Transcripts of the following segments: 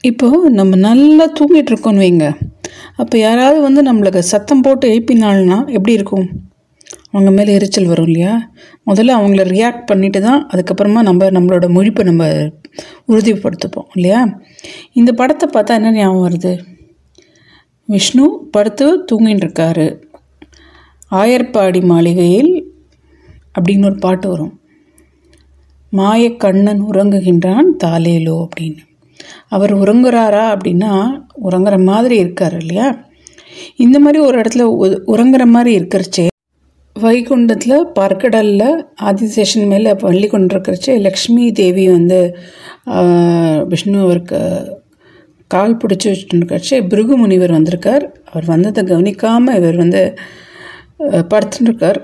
இப்போது நம்ம நல்லா தூங்கிட்டு இருக்கோன்னு வைங்க, அப்போ யாராவது வந்து நம்மளுக்கு சத்தம் போட்டு எழுப்பினாள்னா எப்படி இருக்கும்? அவங்க மேலே எரிச்சல் வரும் இல்லையா? முதல்ல அவங்கள ரியாக்ட் பண்ணிட்டு தான் அதுக்கப்புறமா நம்மளோட முழிப்பை நம்ம உறுதிப்படுத்திப்போம் இல்லையா? இந்த படத்தை பார்த்தா என்ன ஞாபகம் வருது? விஷ்ணு படுத்து தூங்கின்னு இருக்காரு. ஆயர்பாடி மாளிகையில் அப்படின்னு ஒரு பாட்டு வரும். மாயக்கண்ணன் உறங்குகின்றான் தாலேலோ அப்படின்னு. அவர் உறங்குறாரா அப்படின்னா உறங்குற மாதிரி இருக்கார் இல்லையா? இந்த மாதிரி ஒரு இடத்துல உறங்குற மாதிரி இருக்கிறச்சே, வைகுண்டத்தில் பர்க்கடலில் ஆதிசேஷன் மேலே பள்ளி கொண்டிருக்கிறச்சே லக்ஷ்மி தேவி வந்து விஷ்ணு அவருக்கு கால் பிடிச்சி வச்சுட்டுருக்கச்சு பிருகு முனிவர் வந்திருக்கார். அவர் வந்ததை கவனிக்காமல் இவர் வந்து படுத்துட்டுருக்கார்.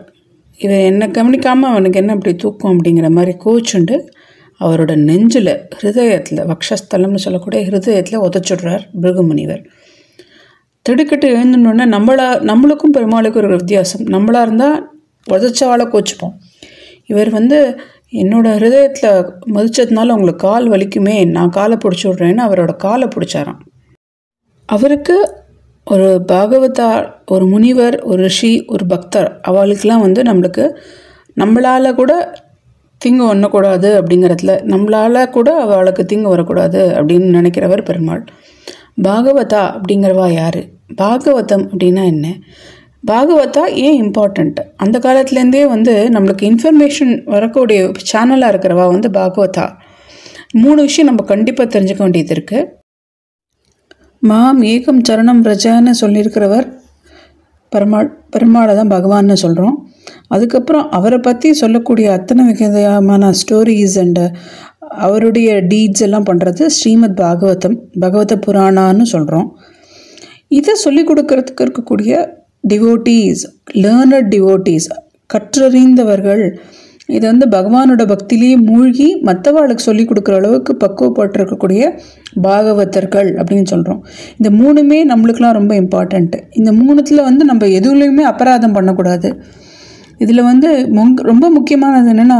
இவர் என்ன கவனிக்காமல் அவனுக்கு என்ன அப்படி தூக்கம் அப்படிங்கிற மாதிரி கோச்சுண்டு அவரோட நெஞ்சில் ஹிருதயத்தில் வக்ஷஸ்தலம்னு சொல்லக்கூடிய ஹிருதயத்தில் உதச்சுடுறார் பிருகு முனிவர். திடுக்கிட்டு எழுந்துட்டோன்னே நம்மளுக்கும் பெருமாளுக்கும் ஒரு வித்தியாசம். நம்மளாக இருந்தால் உதச்சால கோச்சுப்போம். இவர் வந்து என்னோட ஹிருதயத்தில் மதிச்சதுனால உங்களுக்கு கால் வலிக்குமே, நான் காலை பிடிச்சி விட்றேன்னு அவரோட காலை பிடிச்சாராம். அவருக்கு ஒரு பாகவதா, ஒரு முனிவர், ஒரு ரிஷி, ஒரு பக்தர், அவளுக்கெல்லாம் வந்து நம்மளால் கூட தீங்கு பண்ணக்கூடாது அப்படிங்கிறதுல, நம்மளால் கூட அவளுக்கு தீங்கு வரக்கூடாது அப்படின்னு நினைக்கிறவர் பெருமாள். பாகவதா அப்படிங்கிறவா யார்? பாகவதம் அப்படின்னா என்ன? பாகவதா ஏன் இம்பார்ட்டண்ட்? அந்த காலத்துலேருந்தே வந்து நம்மளுக்கு இன்ஃபர்மேஷன் வரக்கூடிய சேனலாக இருக்கிறவா வந்து பாகவதா. 3 விஷயம் நம்ம கண்டிப்பாக தெரிஞ்சுக்க வேண்டியது இருக்குது. மாம் ஏகம் சரணம் ரஜான்னு சொல்லியிருக்கிறவர் பெருமாளை தான் பகவான்னு சொல்கிறோம். அதுக்கப்புறம் அவரை பற்றி சொல்லக்கூடிய அத்தனை விதமான ஸ்டோரிஸ் அண்ட் அவருடைய டீட்ஸ் எல்லாம் பண்ணுறது ஸ்ரீமத் பாகவதம், பகவத புராணான்னு சொல்கிறோம். இதை சொல்லிக் கொடுக்கறதுக்கு இருக்கக்கூடிய டிவோட்டீஸ், லேர்னட் டிவோட்டீஸ், கற்றறிந்தவர்கள், இது வந்து பகவானோட பக்திலேயே மூழ்கி மற்றவாளுக்கு சொல்லிக் கொடுக்குற அளவுக்கு பக்குவப்பட்டிருக்கக்கூடிய பாகவதர்கள் அப்படின்னு சொல்கிறோம். இந்த 3மே நம்மளுக்கெலாம் ரொம்ப இம்பார்ட்டண்ட்டு. இந்த 3த்தில் வந்து நம்ம எதுலையுமே அபராதம் பண்ணக்கூடாது. இதில் வந்து ரொம்ப முக்கியமானது என்னென்னா,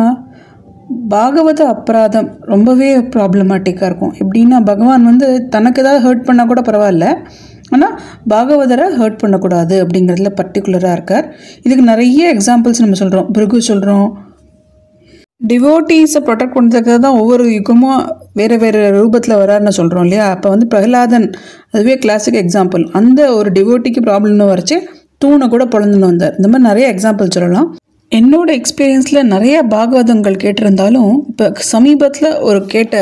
பாகவத அபராதம் ரொம்பவே ப்ராப்ளமேட்டிக்காக இருக்கும். எப்படின்னா, பகவான் வந்து தனக்கு ஏதாவது ஹர்ட் பண்ணால் கூட பரவாயில்ல, ஆனால் பாகவதரை ஹர்ட் பண்ணக்கூடாது அப்படிங்கிறதுல பர்டிகுலராக இருக்கார். இதுக்கு நிறைய எக்ஸாம்பிள்ஸ் நம்ம சொல்கிறோம். பிருகு சொல்கிறோம். டிவோட்டீஸை ப்ரொடெக்ட் பண்ணுறதுக்காக தான் ஒவ்வொரு யுகமும் வேறு வேறு ரூபத்தில் வராருன்னு சொல்கிறோம் இல்லையா? அப்போ வந்து பிரகலாதன் அதுவே கிளாசிக் எக்ஸாம்பிள். அந்த ஒரு டிவோட்டிக்கு ப்ராப்ளம்னு வரைச்சி தூணை கூட பொழந்துன்னு வந்தார். இந்த மாதிரி நிறைய எக்ஸாம்பிள் சொல்லலாம். என்னோட எக்ஸ்பீரியன்ஸில் நிறைய பாகவதங்கள் கேட்டிருந்தாலும், இப்போ சமீபத்தில் கேட்ட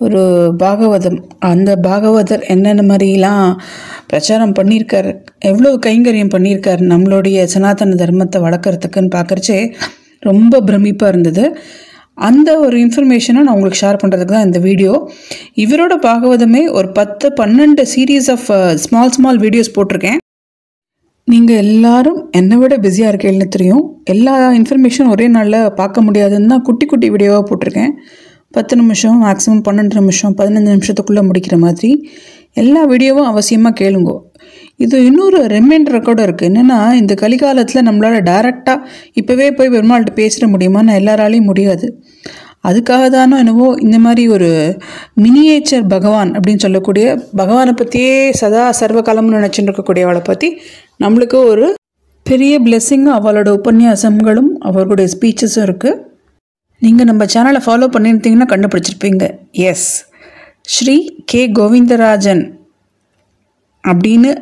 ஒரு பாகவதம், அந்த பாகவதர் என்னென்ன மாதிரிலாம் பிரச்சாரம் பண்ணியிருக்கார், எவ்வளோ கைங்கரியம் பண்ணியிருக்கார் நம்மளுடைய சனாதன தர்மத்தை வளர்க்குறதுக்குன்னு பார்க்குறச்சே ரொம்ப பிரமிப்பாக இருந்தது. அந்த ஒரு இன்ஃபர்மேஷனை நான் உங்களுக்கு ஷேர் பண்ணுறதுக்கு தான் இந்த வீடியோ. இவரோட பாகவதமே ஒரு 10-12 சீரீஸ் ஆஃப் ஸ்மால் வீடியோஸ் போட்டிருக்கேன். நீங்கள் எல்லாரும் என்னை விட பிஸியாக இருக்கீங்கன்னு தெரியும். எல்லா இன்ஃபர்மேஷன் ஒரே நாளில் பார்க்க முடியாதுன்னு தான் குட்டி குட்டி வீடியோவாக போட்டிருக்கேன். 10 நிமிஷம், மேக்ஸிமம் 12 நிமிஷம், 15 நிமிஷத்துக்குள்ளே முடிக்கிற மாதிரி எல்லா வீடியோவும் அவசியமாக கேளுங்கோ. இது இன்னொரு ரிமைண்டர் கூட இருக்குது. என்னென்னா, இந்த கலிகாலத்தில் நம்மளால் டைரெக்டாக இப்போவே போய் பெருமாள்கிட்ட பேசிட முடியுமான்னு எல்லாராலையும் முடியாது. அதுக்காக தானோ என்னவோ இந்த மாதிரி ஒரு மினியேச்சர் பகவான் அப்படின்னு சொல்லக்கூடிய பகவானை பற்றியே சதா சர்வகாலம்னு நினச்சிட்டு இருக்கக்கூடியவளை பற்றி நம்மளுக்கு ஒரு பெரிய பிளெஸ்ஸிங்கும் அவளோட உபன்யாசங்களும் அவர்களுடைய ஸ்பீச்சஸும் இருக்குது. நீங்கள் நம்ம சேனலை ஃபாலோ பண்ணியிருந்தீங்கன்னா கண்டுபிடிச்சிருப்பீங்க. எஸ், ஸ்ரீ கே கோவிந்தராஜன் அப்படின்னு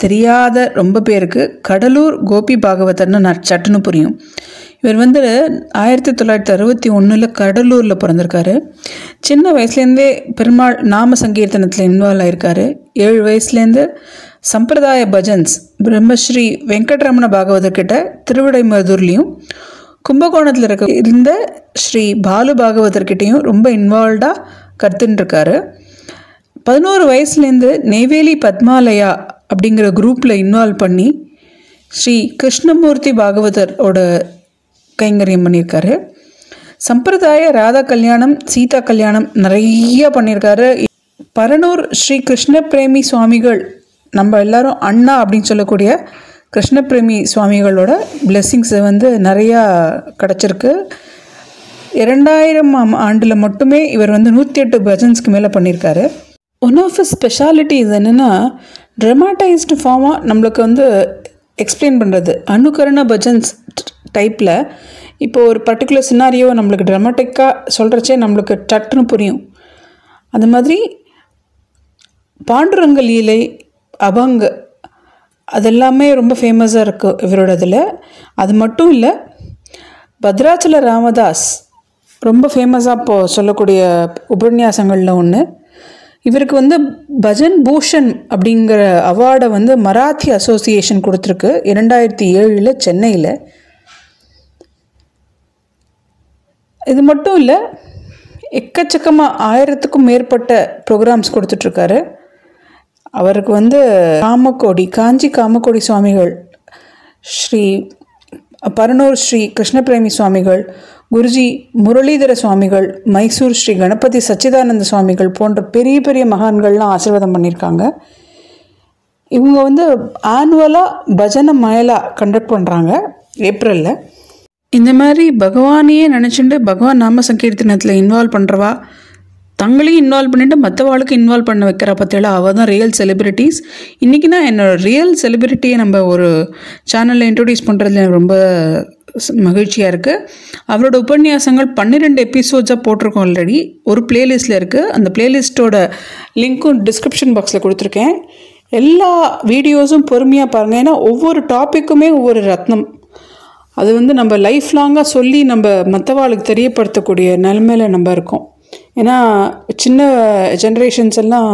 தெரியாத ரொம்ப பேருக்கு கடலூர் கோபி பாகவதர்னு சட்டுன்னு புரியும். இவர் வந்து 1961 கடலூரில் பிறந்திருக்காரு. சின்ன வயசுலேருந்தே பெருமாள் நாம சங்கீர்த்தனத்தில் இன்வால்வ் ஆகியிருக்காரு. 7 வயசுலேருந்து சம்பிரதாய பஜன்ஸ் பிரம்மஸ்ரீ வெங்கட்ரமண பாகவதர்கிட்ட திருவிடைமருதூர்லேயும், கும்பகோணத்தில் இருந்த ஸ்ரீ பாலு பாகவதர்கிட்டையும் ரொம்ப இன்வால்வ்டாக கற்றுன்ட்ருக்காரு. 11 வயசுலேருந்து நெய்வேலி பத்மாலயா அப்படிங்கிற குரூப்பில் இன்வால்வ் பண்ணி ஸ்ரீ கிருஷ்ணமூர்த்தி பாகவதரோட கைங்கரியம் பண்ணியிருக்காரு. சம்பிரதாய ராதா கல்யாணம், சீதா கல்யாணம் நிறைய பண்ணியிருக்காரு. பரனூர் ஸ்ரீ கிருஷ்ண பிரேமி சுவாமிகள், நம்ம எல்லாரும் அண்ணா அப்படின்னு சொல்லக்கூடிய கிருஷ்ண பிரேமி சுவாமிகளோட பிளெஸ்ஸிங்ஸ் வந்து நிறையா கிடச்சிருக்கு. 2000ஆம் ஆண்டில் மட்டுமே இவர் வந்து 108 பஜன்ஸ்க்கு மேலே பண்ணியிருக்காரு. ஒன் ஆஃப் ஹிஸ் ஸ்பெஷாலிட்டிஸ் என்னென்னா ட்ரமாட்டைஸ்டு ஃபார்மாக நம்மளுக்கு வந்து எக்ஸ்பிளைன் பண்ணுறது. அனுகரண பஜன்ஸ் டைப்பில் இப்போ ஒரு பர்டிகுலர் சினாரியோ நம்மளுக்கு ட்ராமாட்டிக்காக சொல்கிறச்சே நம்மளுக்கு சட்டுன்னு புரியும். அந்த மாதிரி பாண்டுரங்க லீலை, அபங் அதெல்லாமே ரொம்ப ஃபேமஸாக இருக்குது இவரோட இதில். அது மட்டும் இல்லை, பத்ராச்சல ராமதாஸ் ரொம்ப ஃபேமஸாக இப்போது சொல்லக்கூடிய உபன்யாசங்களில் ஒன்று. இவருக்கு வந்து பஜன் பூஷன் அப்படிங்கிற அவார்டை வந்து மராத்தி அசோசியேஷன் கொடுத்துருக்கு 2007 சென்னையில். இது மட்டும் இல்லை, எக்கச்சக்கமாக 1000க்கும் மேற்பட்ட ப்ரோக்ராம்ஸ் கொடுத்துட்ருக்காரு. அவருக்கு வந்து காஞ்சி காமக்கோடி சுவாமிகள், ஸ்ரீ பரனூர் ஸ்ரீ கிருஷ்ணபிரேமி சுவாமிகள், குருஜி முரளிதர சுவாமிகள், மைசூர் ஸ்ரீ கணபதி சச்சிதானந்த சுவாமிகள் போன்ற பெரிய பெரிய மகான்கள்லாம் ஆசீர்வாதம் பண்ணியிருக்காங்க. இவங்க வந்து ஆனுவலாக பஜனை மயலா கண்டக்ட் பண்ணுறாங்க ஏப்ரலில். இந்த மாதிரி பகவானையே நினச்சிட்டு பகவான் நாம சங்கீர்த்தனத்தில் இன்வால்வ் பண்ணுறவா, தங்களையும் இன்வால்வ் பண்ணிவிட்டு மற்றவாளுக்கு இன்வால்வ் பண்ண வைக்கிற பற்றியெல்லாம் அவள் தான் ரியல் செலிப்ரிட்டிஸ். இன்றைக்கி நான் என்னோடய ரியல் செலிப்ரிட்டியை நம்ம ஒரு சேனலில் இன்ட்ரடியூஸ் பண்ணுறதுல எனக்கு ரொம்ப மகிழ்ச்சியாக இருக்குது. அவரோட உபன்யாசங்கள் 12 எபிசோட்ஸாக போட்டிருக்கோம் ஆல்ரெடி. ஒரு பிளேலிஸ்ட்டில் இருக்குது. அந்த பிளேலிஸ்ட்டோட லிங்க்கும் டிஸ்கிரிப்ஷன் பாக்ஸில் கொடுத்துருக்கேன். எல்லா வீடியோஸும் பொறுமையாக பாருங்கள். ஏன்னா ஒவ்வொரு டாப்பிக்குமே ஒவ்வொரு ரத்னம். அது வந்து நம்ம லைஃப் லாங்காக சொல்லி நம்ம மற்றவாளுக்கு தெரியப்படுத்தக்கூடிய நிலைமையில் நம்ம இருக்கோம். ஏன்னா சின்ன ஜென்ரேஷன்ஸ் எல்லாம்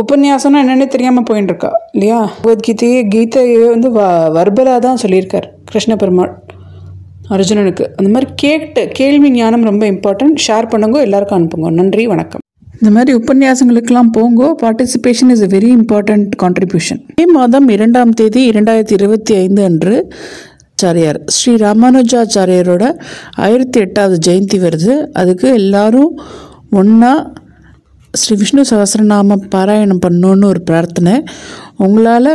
உபன்யாசம்னா என்னென்ன தெரியாமல் போயின்னு இருக்கா இல்லையா. கீதையை வந்து வர்பலாக தான் சொல்லியிருக்கார் கிருஷ்ண பெருமாள் அர்ஜுனனுக்கு. அந்த மாதிரி கேள்வி ஞானம் ரொம்ப இம்பார்ட்டன்ட். ஷேர் பண்ணுங்க, எல்லாருக்கும் அனுப்புங்க. நன்றி, வணக்கம். இந்த மாதிரி உபன்யாசங்களுக்கெல்லாம் போங்கோ. Participation is a very important contribution. May மாதம் 2ஆம் தேதி 2025 அன்று ஆச்சாரியார் ஸ்ரீ ராமானுஜாச்சாரியரோட 1008வது ஜெயந்தி வருது. அதுக்கு எல்லாரும் ஒன்றா ஸ்ரீ விஷ்ணு சகஸ்ரநாம பாராயணம் பண்ணணுன்னு ஒரு பிரார்த்தனை. உங்களால்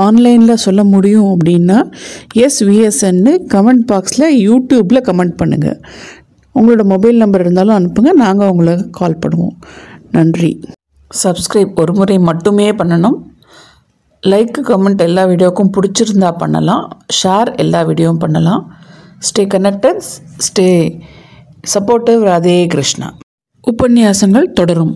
ஆன்லைனில் சொல்ல முடியும் அப்படின்னா SVSன்னு கமெண்ட் பாக்ஸில் யூடியூப்பில் கமெண்ட் பண்ணுங்கள். உங்களோட மொபைல் நம்பர் இருந்தாலும் அனுப்புங்க, நாங்கள் உங்களுக்கு கால் பண்ணுவோம். நன்றி. சப்ஸ்கிரைப் ஒரு முறை மட்டுமே பண்ணணும். லைக் கமெண்ட் எல்லா வீடியோக்கும் பிடிச்சிருந்தா பண்ணலாம். ஷேர் எல்லா வீடியோவும் பண்ணலாம். Stay connected, stay supportive. Radhe Krishna. உபன்யாசங்கள் தொடரும்.